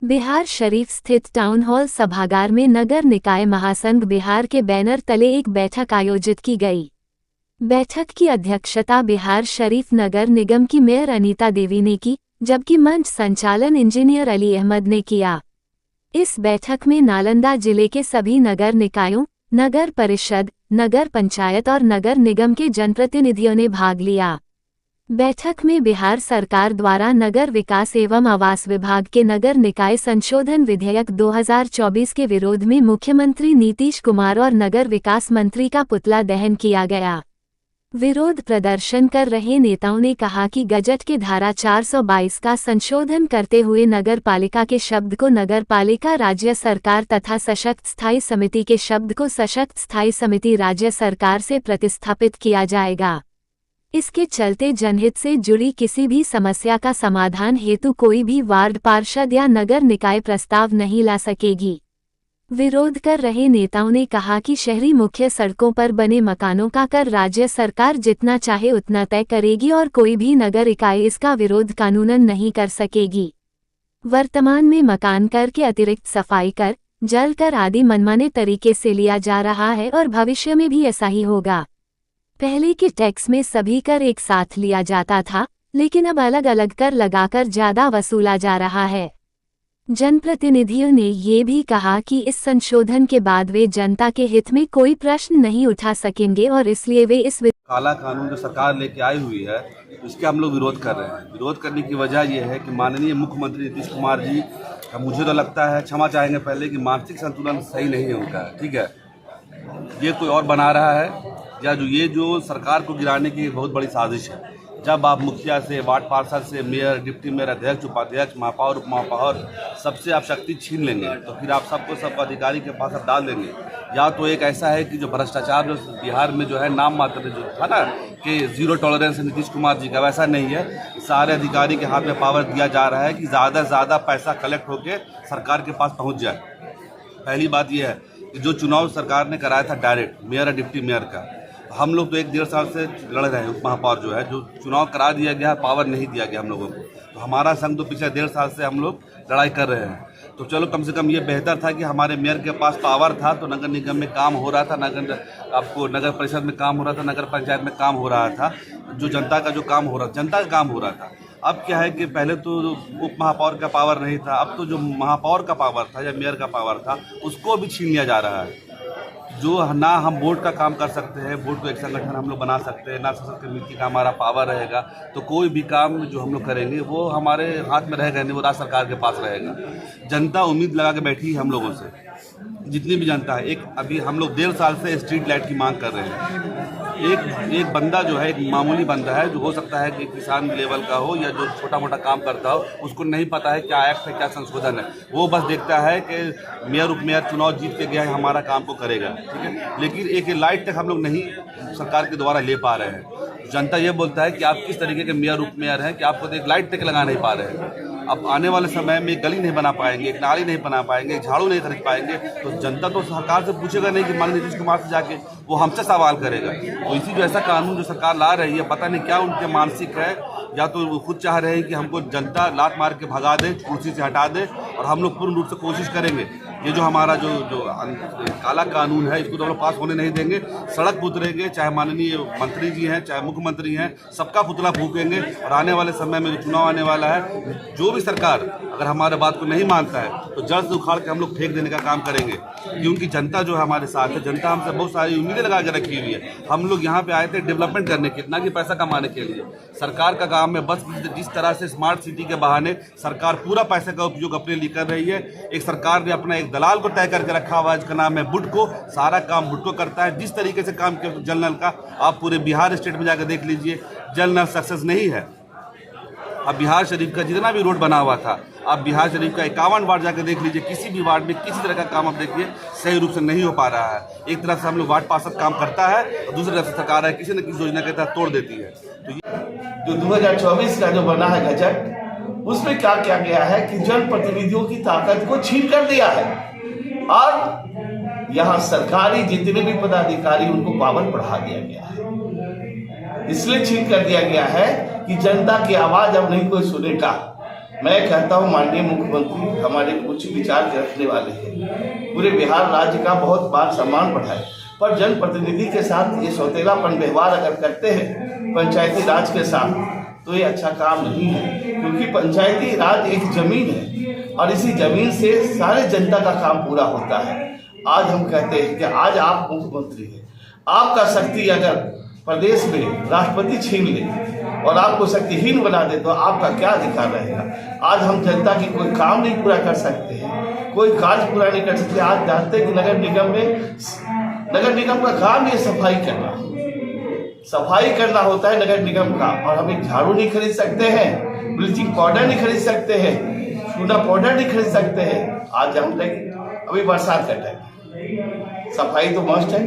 बिहार शरीफ स्थित town hall सभागार में नगर निकाय महासंघ बिहार के बैनर तले एक बैठक आयोजित की गई। बैठक की अध्यक्षता बिहार शरीफ नगर निगम की मेयर अनीता देवी ने की, जबकि मंच संचालन इंजीनियर अली अहमद ने किया। इस बैठक में नालंदा जिले के सभी नगर निकायों, नगर परिषद, नगर पंचायत और नगर निगम के जनप्रतिनिधियों ने भाग लिया। बैठक में बिहार सरकार द्वारा नगर विकास एवं आवास विभाग के नगर निकाय संशोधन विधेयक 2024 के विरोध में मुख्यमंत्री नीतीश कुमार और नगर विकास मंत्री का पुतला दहन किया गया। विरोध प्रदर्शन कर रहे नेताओं ने कहा कि गजट के धारा 422 का संशोधन करते हुए नगर पालिका के शब्द को नगर पालिका राज्य सरकार तथा सशक्त स्थायी समिति के शब्द को सशक्त स्थायी समिति राज्य सरकार से प्रतिस्थापित किया जाएगा। इसके चलते जनहित से जुड़ी किसी भी समस्या का समाधान हेतु कोई भी वार्ड पार्षद या नगर निकाय प्रस्ताव नहीं ला सकेगी। विरोध कर रहे नेताओं ने कहा कि शहरी मुख्य सड़कों पर बने मकानों का कर राज्य सरकार जितना चाहे उतना तय करेगी और कोई भी नगर इकाई इसका विरोध कानूनन नहीं कर सकेगी। वर्तमान में मकान कर के अतिरिक्त सफाई कर, जल कर आदि मनमाने तरीके से लिया जा रहा है और भविष्य में भी ऐसा ही होगा। पहले के टैक्स में सभी कर एक साथ लिया जाता था, लेकिन अब अलग अलग कर लगाकर ज्यादा वसूला जा रहा है। जनप्रतिनिधियों ने ये भी कहा कि इस संशोधन के बाद वे जनता के हित में कोई प्रश्न नहीं उठा सकेंगे और इसलिए वे इस काला कानून जो सरकार लेके आई हुई है उसके हम लोग विरोध कर रहे हैं। विरोध करने की वजह यह है कि माननीय मुख्यमंत्री नीतीश कुमार जी का मुझे तो लगता है, क्षमा चाहेंगे पहले, कि मानसिक संतुलन सही नहीं है उनका। ठीक है, ये कोई और बना रहा है या ये जो सरकार को गिराने की बहुत बड़ी साजिश है। जब आप मुखिया से, वार्ड पार्षद से, मेयर, डिप्टी मेयर, अध्यक्ष, उपाध्यक्ष, महापौर, उप महापौर सबसे आप शक्ति छीन लेंगे तो फिर आप सबको सब अधिकारी के पास आप डाल देंगे। या तो एक ऐसा है कि जो भ्रष्टाचार जो बिहार में जो है नाम मात्र जो था ना कि जीरो टॉलरेंस है नीतीश कुमार जी का, वैसा नहीं है। सारे अधिकारी के हाथ में पावर दिया जा रहा है कि ज़्यादा से ज़्यादा पैसा कलेक्ट होकर सरकार के पास पहुँच जाए। पहली बात यह है कि जो चुनाव सरकार ने कराया था डायरेक्ट मेयर और डिप्टी मेयर का, हम लोग तो 1-1.5 साल से लड़ रहे हैं। उप महापौर जो है, जो चुनाव करा दिया गया, पावर नहीं दिया गया हम लोगों को। तो हमारा संघ तो पिछले 1.5 साल से हम लोग लड़ाई कर रहे हैं। तो चलो कम से कम ये बेहतर था कि हमारे मेयर के पास पावर था तो नगर निगम में काम हो रहा था, नगर परिषद में काम हो रहा था, नगर पंचायत में काम हो रहा था, जो जनता का जो काम हो रहा था, जनता का काम हो रहा था। अब क्या है कि पहले तो उप महापौर का पावर नहीं था, अब तो जो महापौर का पावर था या मेयर का पावर था उसको भी छीन लिया जा रहा है। जो ना हम बोर्ड का काम कर सकते हैं, बोर्ड को एक संगठन हम लोग बना सकते हैं, ना शासन कमेटी का हमारा पावर रहेगा, तो कोई भी काम जो हम लोग करेंगे वो हमारे हाथ में रहेगा नहीं, वो राज्य सरकार के पास रहेगा। जनता उम्मीद लगा के बैठी है हम लोगों से, जितनी भी जनता है। एक अभी हम लोग 1.5 साल से स्ट्रीट लाइट की मांग कर रहे हैं। एक बंदा जो है, एक मामूली बंदा है, जो हो सकता है कि किसान लेवल का हो या जो छोटा मोटा काम करता हो, उसको नहीं पता है क्या एक्ट है, क्या संशोधन है। वो बस देखता है कि मेयर उप मेयर चुनाव जीत के गया है, हमारा काम को करेगा। ठीक है, लेकिन एक लाइट तक हम लोग नहीं सरकार के द्वारा ले पा रहे हैं। जनता ये बोलता है कि आप किस तरीके के मेयर उप मेयर हैं कि आपको तो एक लाइट तक लगा नहीं पा रहे हैं। अब आने वाले समय में गली नहीं बना पाएंगे, एक नाली नहीं बना पाएंगे, एक झाड़ू नहीं खरीद पाएंगे, तो जनता तो सरकार से पूछेगा नहीं कि माननीय नीतीश कुमार से जाके, वो हमसे सवाल करेगा। तो इसी जो ऐसा कानून जो सरकार ला रही है, पता नहीं क्या उनके मानसिक है, या तो वो खुद चाह रहे हैं कि हमको जनता लात मार के भगा दे, कुर्सी से हटा दे, और हम लोग पूर्ण रूप से कोशिश करेंगे ये जो हमारा जो काला कानून है इसको तो हम लोग पास होने नहीं देंगे। सड़क पर उतरेंगे, चाहे माननीय मंत्री जी हैं, चाहे मुख्यमंत्री हैं, सबका पुतला फूकेंगे। और आने वाले समय में जो चुनाव आने वाला है, जो भी सरकार अगर हमारे बात को नहीं मानता है तो जड़ से उखाड़ के हम लोग फेंक देने का काम करेंगे। क्योंकि जनता जो है हमारे साथ है, जनता हमसे बहुत सारी उम्मीदें लगा के रखी हुई है। हम लोग यहाँ पे आए थे डेवलपमेंट करने के, इतना कि पैसा कमाने के लिए। सरकार का काम है बस जिस तरह से स्मार्ट सिटी के बहाने सरकार पूरा पैसे का उपयोग अपने लिए कर रही है। एक सरकार ने अपना एक दलाल को तय करके रखा हुआ है, इसका नाम है बुडको। सारा काम बुडको करता है। जिस तरीके से काम किया जल नल का, आप पूरे बिहार स्टेट में जाकर देख लीजिए, जल नल सक्सेस नहीं है। अब बिहार शरीफ का जितना भी रोड बना हुआ था, आप बिहार शरीफ का 51 वार्ड जाकर देख लीजिए, किसी भी वार्ड में किसी तरह का काम आप देखिए सही रूप से नहीं हो पा रहा है। एक तरफ से हम लोग वार्ड पार्षद काम करता है और दूसरी तरफ से सरकार है किसी न किसी योजना के तहत तोड़ देती है। तो जो 2024 का जो बना है गजट, उसमें क्या किया गया है कि जनप्रतिनिधियों की ताकत को छीन कर दिया है और यहाँ सरकारी जितने भी पदाधिकारी उनको पावर बढ़ा दिया गया है। इसलिए छीन कर दिया गया है कि जनता की आवाज अब नहीं कोई सुनेगा। मैं कहता हूँ माननीय मुख्यमंत्री हमारे उच्च विचार के रखने वाले हैं, पूरे बिहार राज्य का बहुत मान सम्मान बढ़ाए, पर जनप्रतिनिधि के साथ ये सौतेलापन व्यवहार अगर करते हैं पंचायती राज के साथ तो ये अच्छा काम नहीं है, क्योंकि पंचायती राज एक जमीन है और इसी जमीन से सारे जनता का काम पूरा होता है। आज हम कहते हैं कि आज आप मुख्यमंत्री हैं, आपका शक्ति अगर प्रदेश में राष्ट्रपति छीन ले और आपको शक्तिहीन बना दे तो आपका क्या अधिकार रहेगा। आज हम जनता की कोई काम नहीं पूरा कर सकते हैं, कोई कार्य पूरा नहीं कर सकते। आज जानते हैं कि नगर निगम का काम ये सफाई करना होता है नगर निगम का, और हम एक झाड़ू नहीं खरीद सकते हैं, ब्लीचिंग पाउडर नहीं खरीद सकते हैं, चूना पाउडर नहीं खरीद सकते हैं। आज हम अभी बरसात का टाइम, सफाई तो मस्ट है।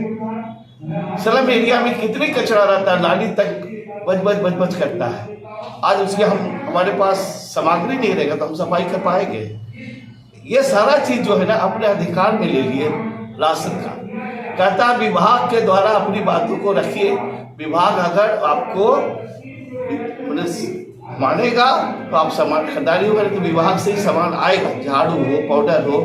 स्लम एरिया में कितनी कचरा रहता है, नाली तक बच करता है। आज उसके हमारे पास सामग्री नहीं रहेगा तो हम सफाई कर पाएंगे। ये सारा चीज जो है ना अपने अधिकार में ले लिए राज्य सरकार कहता है विभाग के द्वारा अपनी बातों को रखिए। विभाग अगर आपको मानेगा तो आप सामान खरीदारी होगा, तो विभाग से ही सामान आएगा, झाड़ू हो, पाउडर हो,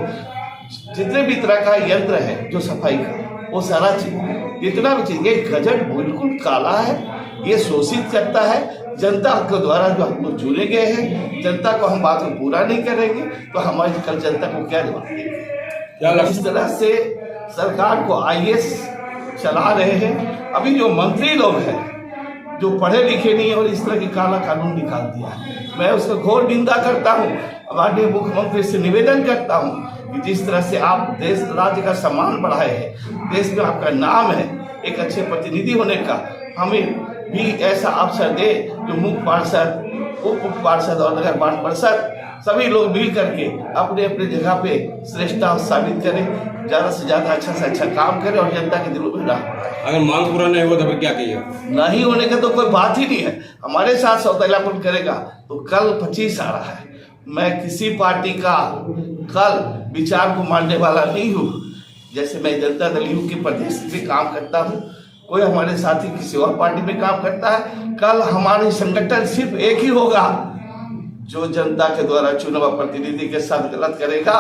जितने भी तरह का यंत्र है जो सफाई का, वो सारा चीज जितना भी चीज। ये गजट बिल्कुल काला है, ये शोषित करता है जनता के द्वारा जो हम लोग चुने गए हैं। जनता को हम बात को पूरा नहीं करेंगे तो हमारी कल जनता को क्या जवाब देंगे। इस तरह से सरकार को आईएएस चला रहे हैं। अभी जो मंत्री लोग हैं जो पढ़े लिखे नहीं है और इस तरह की काला कानून निकाल दिया है, मैं उसका घोर निंदा करता हूँ। माननीय मुख्यमंत्री से निवेदन करता हूँ कि जिस तरह से आप देश राज्य का सम्मान बढ़ाए हैं, देश में आपका नाम है एक अच्छे प्रतिनिधि होने का, हमें भी ऐसा अवसर दे जो मुख्य पार्षद, उप पार्षद और नगर पार्षद सभी लोग मिल करके अपने अपने जगह पे श्रेष्ठता साबित करें, ज्यादा से ज्यादा अच्छा से अच्छा काम करें और जनता के दिलों में राह बढ़ाएं। अगर मांग पूरा नहीं हुआ तो क्या कहिए? नहीं होने का तो कोई बात ही नहीं है। हमारे साथ सौतेलापन करेगा तो कल 25 आ रहा है। मैं किसी पार्टी का कल विचार को मानने वाला नहीं हूँ। जैसे मैं जनता दल यू के प्रदेश में काम करता हूँ, कोई हमारे साथी किसी और पार्टी में काम करता है, कल हमारे संगठन सिर्फ एक ही होगा। जो जनता के द्वारा चुना हुआ प्रतिनिधि के साथ गलत करेगा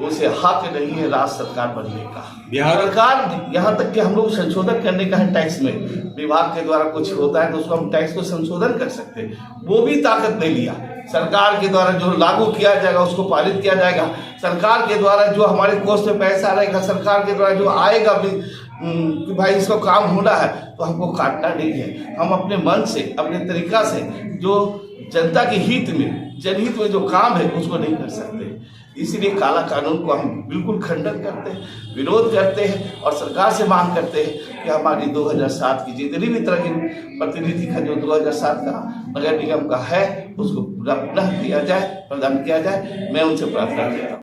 उसे हक नहीं है राज्य सरकार बनने का। बिहार सरकार यहाँ तक कि हम लोग संशोधन करने का है टैक्स में, विभाग के द्वारा कुछ होता है तो उसको हम टैक्स को संशोधन कर सकते हैं, वो भी ताकत नहीं लिया। सरकार के द्वारा जो लागू किया जाएगा उसको पारित किया जाएगा। सरकार के द्वारा जो हमारे कोष में पैसा रहेगा, सरकार के द्वारा जो आएगा कि भाई इसको काम होना है तो हमको काटना नहीं है। हम अपने मन से, अपने तरीका से जो जनता के हित में, जनहित में जो काम है उसको नहीं कर सकते। इसलिए काला कानून को हम बिल्कुल खंडन करते हैं, विरोध करते हैं और सरकार से मांग करते हैं कि हमारी 2007 की जितनी भी तरह की प्रतिनिधि का जो 2007 का नगर निगम का है उसको पुनः दिया जाए, प्रदान किया जाए। मैं उनसे प्रार्थना करता हूँ।